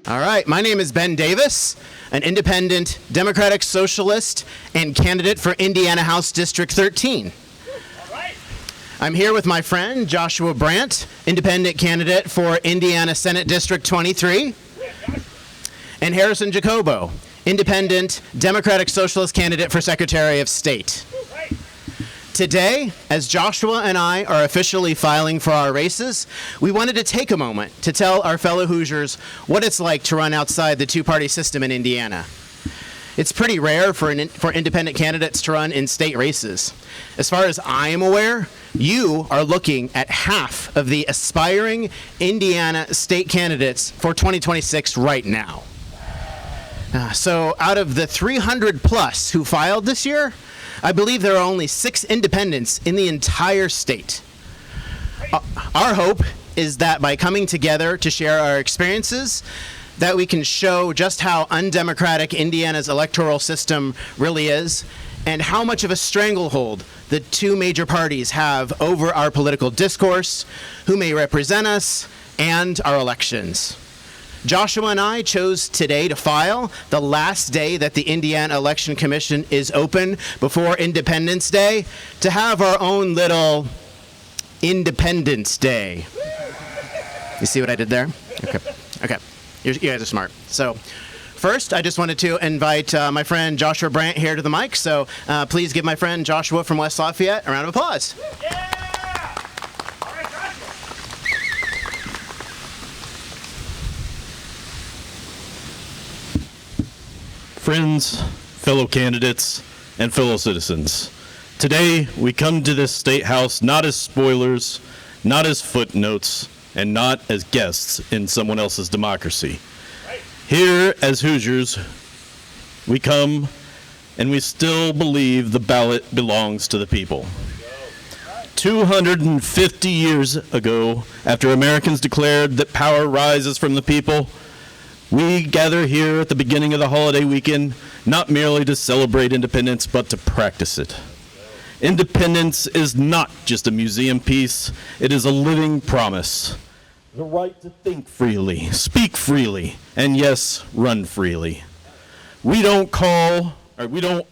All right, my name is Ben Davis, an independent Democratic Socialist and candidate for Indiana House District 13. All right. I'm here with my friend Joshua Brant, independent candidate for Indiana Senate District 23, and Harrison Jacobo, independent Democratic Socialist candidate for Secretary of State. Today, as Joshua and I are officially filing for our races, we wanted to take a moment to tell our fellow Hoosiers what it's like to run outside the two-party system in Indiana. It's pretty rare for independent candidates to run in state races. As far as I am aware, you are looking at half of the aspiring Indiana state candidates for 2026 right now. So out of the 300 plus who filed this year, I believe there are only 6 independents in the entire state. Our hope is that by coming together to share our experiences, that we can show just how undemocratic Indiana's electoral system really is, and how much of a stranglehold the two major parties have over our political discourse, who may represent us, and our elections. Joshua and I chose today to file the last day that the Indiana Election Commission is open before Independence Day, to have our own little Independence Day. You see what I did there? Okay. You guys are smart. So first, I just wanted to invite my friend Joshua Brant here to the mic. So please give my friend Joshua from West Lafayette a round of applause. Yeah! All right, Joshua. Friends, fellow candidates, and fellow citizens, today we come to this Statehouse not as spoilers, not as footnotes, and not as guests in someone else's democracy. Here, as Hoosiers, we come and we still believe the ballot belongs to the people. 250 years ago, after Americans declared that power rises from the people, we gather here at the beginning of the holiday weekend, not merely to celebrate independence, but to practice it. Independence is not just a museum piece, it is a living promise. The right to think freely, speak freely, and yes, run freely. We don't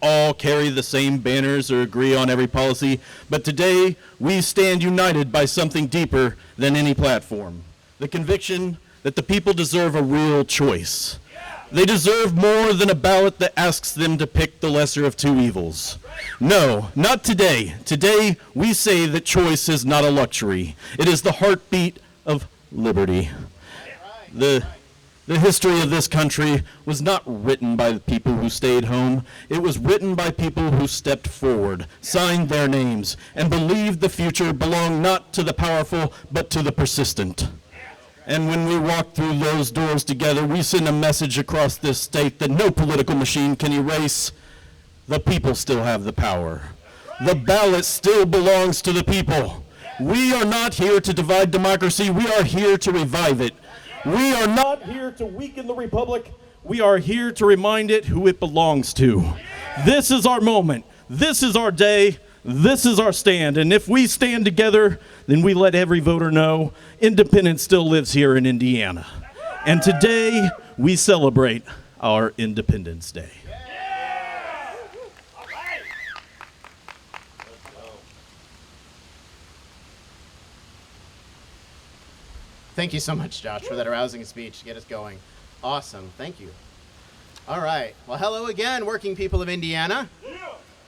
all carry the same banners or agree on every policy, but today we stand united by something deeper than any platform. The conviction that the people deserve a real choice. They deserve more than a ballot that asks them to pick the lesser of two evils. No, not today. Today, we say that choice is not a luxury. It is the heartbeat of liberty. The history of this country was not written by the people who stayed home. It was written by people who stepped forward, signed their names, and believed the future belonged not to the powerful, but to the persistent. And when we walk through those doors together, we send a message across this state that no political machine can erase. The people still have the power. The ballot still belongs to the people. We are not here to divide democracy. We are here to revive it. We are not here to weaken the republic. We are here to remind it who it belongs to. This is our moment. This is our day. This is our stand, and if we stand together, then we let every voter know independence still lives here in Indiana. And today, we celebrate our Independence Day. Yeah! All right. Let's go. Thank you so much, Josh, for that arousing speech to get us going. Awesome. Thank you. All right. Well, hello again, working people of Indiana.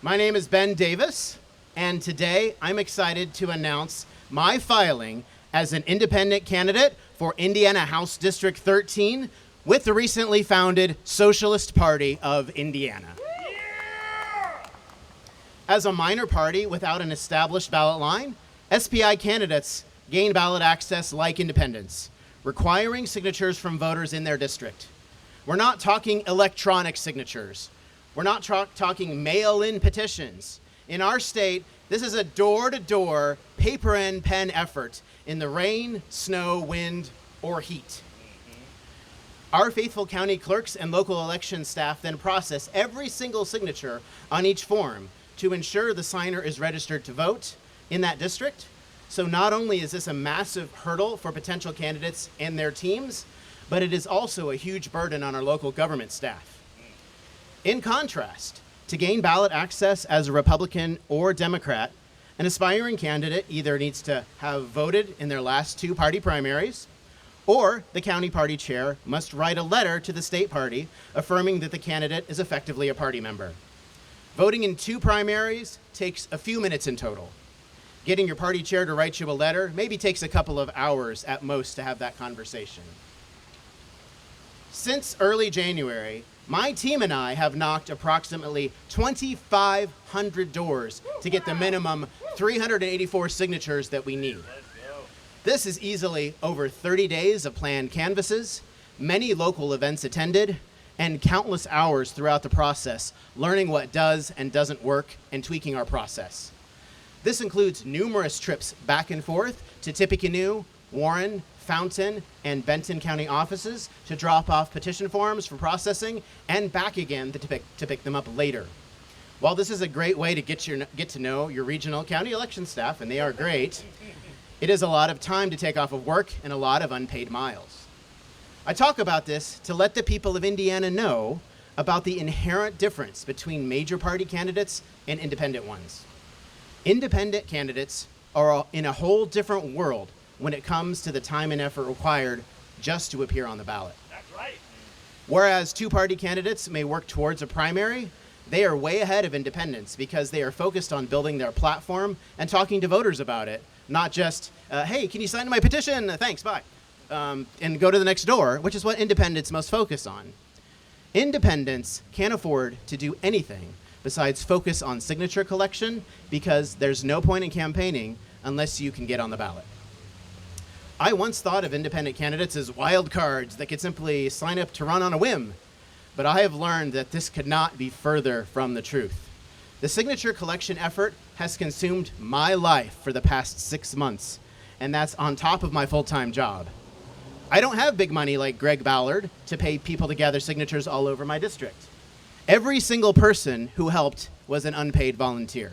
My name is Ben Davis, and today I'm excited to announce my filing as an independent candidate for Indiana House District 13 with the recently founded Socialist Party of Indiana. As a minor party without an established ballot line, SPI candidates gain ballot access like independents, requiring signatures from voters in their district. We're not talking electronic signatures. We're not talking mail-in petitions. In our state, this is a door-to-door, paper and pen effort in the rain, snow, wind, or heat. Our faithful county clerks and local election staff then process every single signature on each form to ensure the signer is registered to vote in that district. So not only is this a massive hurdle for potential candidates and their teams, but it is also a huge burden on our local government staff. In contrast, to gain ballot access as a Republican or Democrat, an aspiring candidate either needs to have voted in their last 2 party primaries, or the county party chair must write a letter to the state party affirming that the candidate is effectively a party member. Voting in 2 primaries takes a few minutes in total. Getting your party chair to write you a letter maybe takes a couple of hours at most to have that conversation. Since early January, my team and I have knocked approximately 2,500 doors to get the minimum 384 signatures that we need. This is easily over 30 days of planned canvasses, many local events attended, and countless hours throughout the process learning what does and doesn't work and tweaking our process. This includes numerous trips back and forth to Tippecanoe, Warren, Fountain, and Benton County offices to drop off petition forms for processing and back again to pick them up later. While this is a great way to get to know your regional county election staff, and they are great, it is a lot of time to take off of work and a lot of unpaid miles. I talk about this to let the people of Indiana know about the inherent difference between major party candidates and independent ones. Independent candidates are in a whole different world when it comes to the time and effort required just to appear on the ballot. That's right. Whereas 2 party candidates may work towards a primary, they are way ahead of independents because they are focused on building their platform and talking to voters about it, not just, hey, can you sign my petition? Thanks, bye. And go to the next door, which is what independents must focus on. Independents can't afford to do anything besides focus on signature collection because there's no point in campaigning unless you can get on the ballot. I once thought of independent candidates as wild cards that could simply sign up to run on a whim, but I have learned that this could not be further from the truth. The signature collection effort has consumed my life for the past 6 months, and that's on top of my full-time job. I don't have big money like Greg Ballard to pay people to gather signatures all over my district. Every single person who helped was an unpaid volunteer.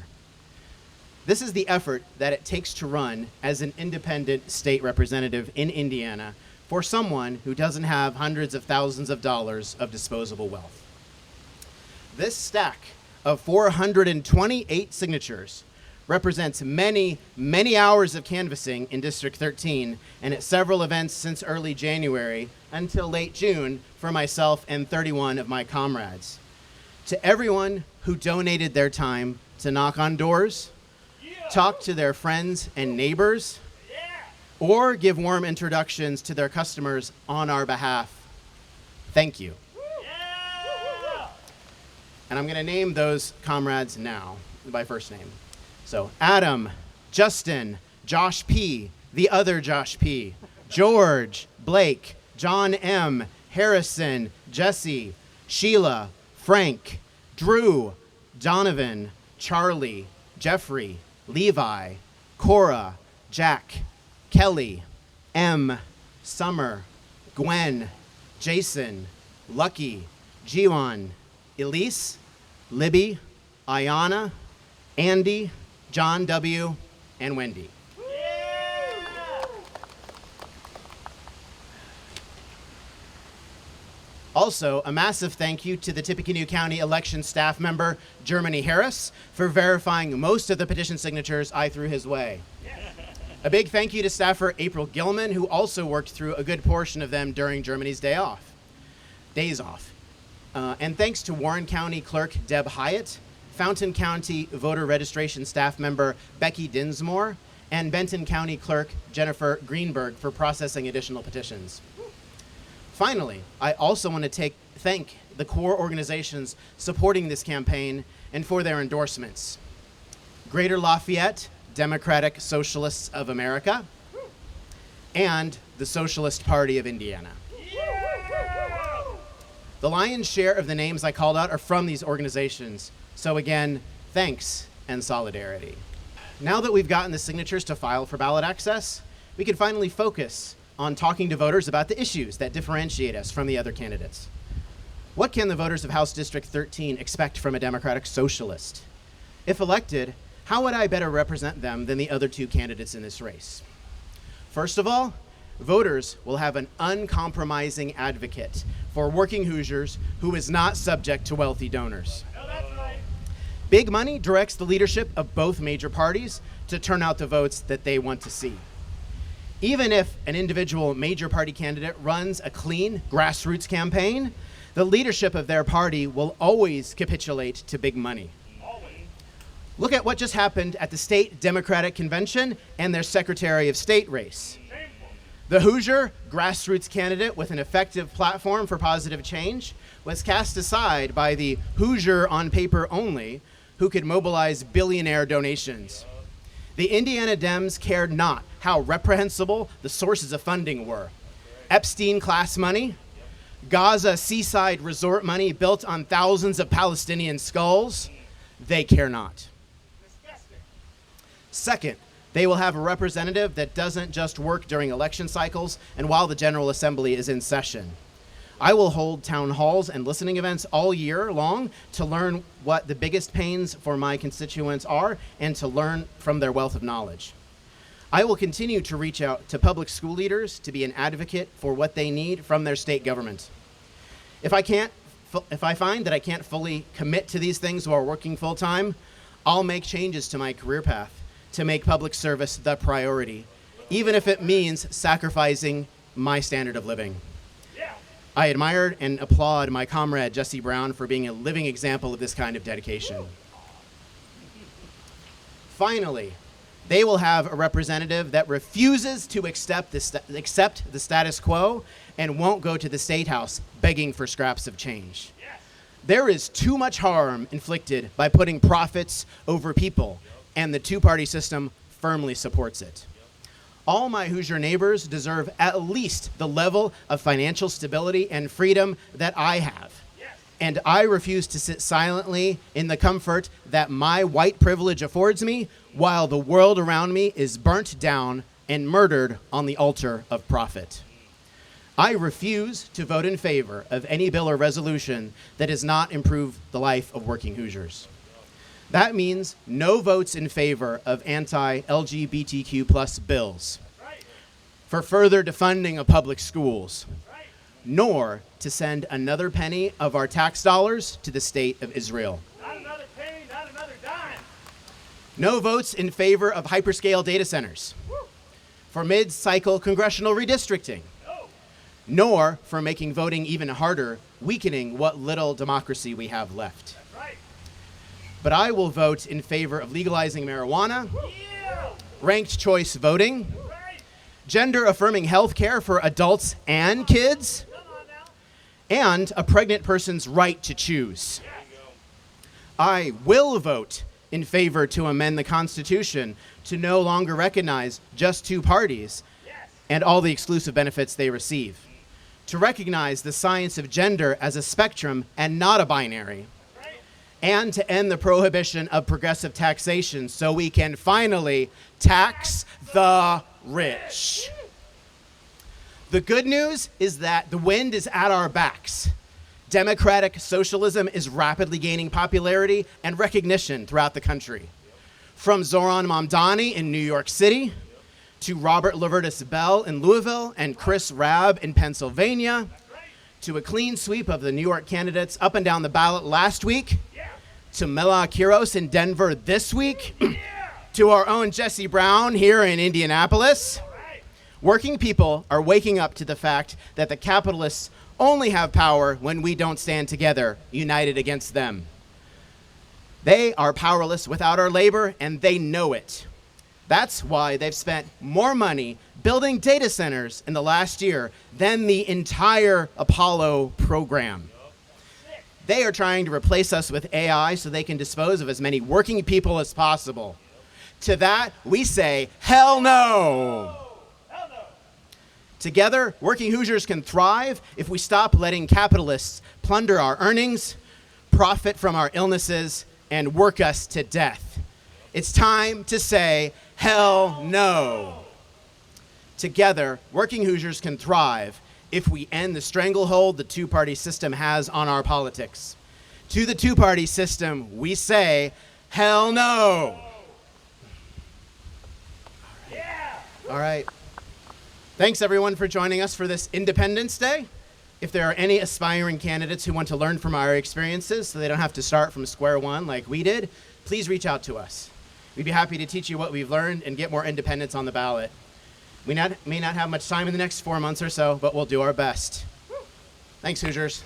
This is the effort that it takes to run as an independent state representative in Indiana for someone who doesn't have hundreds of thousands of dollars of disposable wealth. This stack of 428 signatures represents many, many hours of canvassing in District 13 and at several events since early January until late June for myself and 31 of my comrades. To everyone who donated their time to knock on doors, talk to their friends and neighbors, or give warm introductions to their customers on our behalf, thank you. And I'm going to name those comrades now by first name. So Adam, Justin, Josh P., the other Josh P., George, Blake, John M., Harrison, Jesse, Sheila, Frank, Drew, Donovan, Charlie, Jeffrey, Levi, Cora, Jack, Kelly, M, Summer, Gwen, Jason, Lucky, Jiwan, Elise, Libby, Ayana, Andy, John W., and Wendy. Also, a massive thank you to the Tippecanoe County election staff member, Germany Harris, for verifying most of the petition signatures I threw his way. A big thank you to staffer April Gilman, who also worked through a good portion of them during Germany's days off. And thanks to Warren County Clerk Deb Hyatt, Fountain County voter registration staff member Becky Dinsmore, and Benton County Clerk Jennifer Greenberg for processing additional petitions. Finally, I also want to thank the core organizations supporting this campaign and for their endorsements. Greater Lafayette Democratic Socialists of America and the Socialist Party of Indiana. The lion's share of the names I called out are from these organizations. So again, thanks and solidarity. Now that we've gotten the signatures to file for ballot access, we can finally focus on talking to voters about the issues that differentiate us from the other candidates. What can the voters of House District 13 expect from a Democratic Socialist? If elected, how would I better represent them than the other 2 candidates in this race? First of all, voters will have an uncompromising advocate for working Hoosiers who is not subject to wealthy donors. No, that's right. Big money directs the leadership of both major parties to turn out the votes that they want to see. Even if an individual major party candidate runs a clean grassroots campaign, the leadership of their party will always capitulate to big money. Look at what just happened at the state Democratic Convention and their Secretary of State race. The Hoosier grassroots candidate with an effective platform for positive change was cast aside by the Hoosier on paper only, who could mobilize billionaire donations. The Indiana Dems cared not how reprehensible the sources of funding were. Epstein class money, Gaza seaside resort money built on thousands of Palestinian skulls, they care not. Second, they will have a representative that doesn't just work during election cycles and while the General Assembly is in session. I will hold town halls and listening events all year long to learn what the biggest pains for my constituents are and to learn from their wealth of knowledge. I will continue to reach out to public school leaders to be an advocate for what they need from their state government. If I find that I can't fully commit to these things while working full-time, I'll make changes to my career path to make public service the priority, even if it means sacrificing my standard of living. I admire and applaud my comrade Jesse Brown for being a living example of this kind of dedication. Finally, they will have a representative that refuses to accept the status quo and won't go to the Statehouse begging for scraps of change. There is too much harm inflicted by putting profits over people, and the two-party system firmly supports it. All my Hoosier neighbors deserve at least the level of financial stability and freedom that I have. And I refuse to sit silently in the comfort that my white privilege affords me while the world around me is burnt down and murdered on the altar of profit. I refuse to vote in favor of any bill or resolution that does not improve the life of working Hoosiers. That means no votes in favor of anti-LGBTQ plus bills, for further defunding of public schools, nor to send another penny of our tax dollars to the state of Israel. Not another penny, not another dime. No votes in favor of hyperscale data centers, for mid-cycle congressional redistricting, nor for making voting even harder, weakening what little democracy we have left. But I will vote in favor of legalizing marijuana, ranked choice voting, gender-affirming health care for adults and kids, and a pregnant person's right to choose. I will vote in favor to amend the Constitution to no longer recognize just two parties and all the exclusive benefits they receive, to recognize the science of gender as a spectrum and not a binary, and to end the prohibition of progressive taxation so we can finally tax the rich. The good news is that the wind is at our backs. Democratic socialism is rapidly gaining popularity and recognition throughout the country. From Zoran Mamdani in New York City, to Robert Lavertis Bell in Louisville and Chris Rabb in Pennsylvania, to a clean sweep of the New York candidates up and down the ballot last week, to Mela Kiros in Denver this week, to our own Jesse Brown here in Indianapolis. Working people are waking up to the fact that the capitalists only have power when we don't stand together, united against them. They are powerless without our labor, and they know it. That's why they've spent more money building data centers in the last year than the entire Apollo program. They are trying to replace us with AI so they can dispose of as many working people as possible. To that, we say, hell no! Together, working Hoosiers can thrive if we stop letting capitalists plunder our earnings, profit from our illnesses, and work us to death. It's time to say, hell no! Together, working Hoosiers can thrive if we end the stranglehold the two-party system has on our politics. To the two-party system, we say, hell no! All right. Thanks everyone for joining us for this Independence Day. If there are any aspiring candidates who want to learn from our experiences so they don't have to start from square one like we did, please reach out to us. We'd be happy to teach you what we've learned and get more independents on the ballot. We may not have much time in the next 4 months or so, but we'll do our best. Thanks, Hoosiers.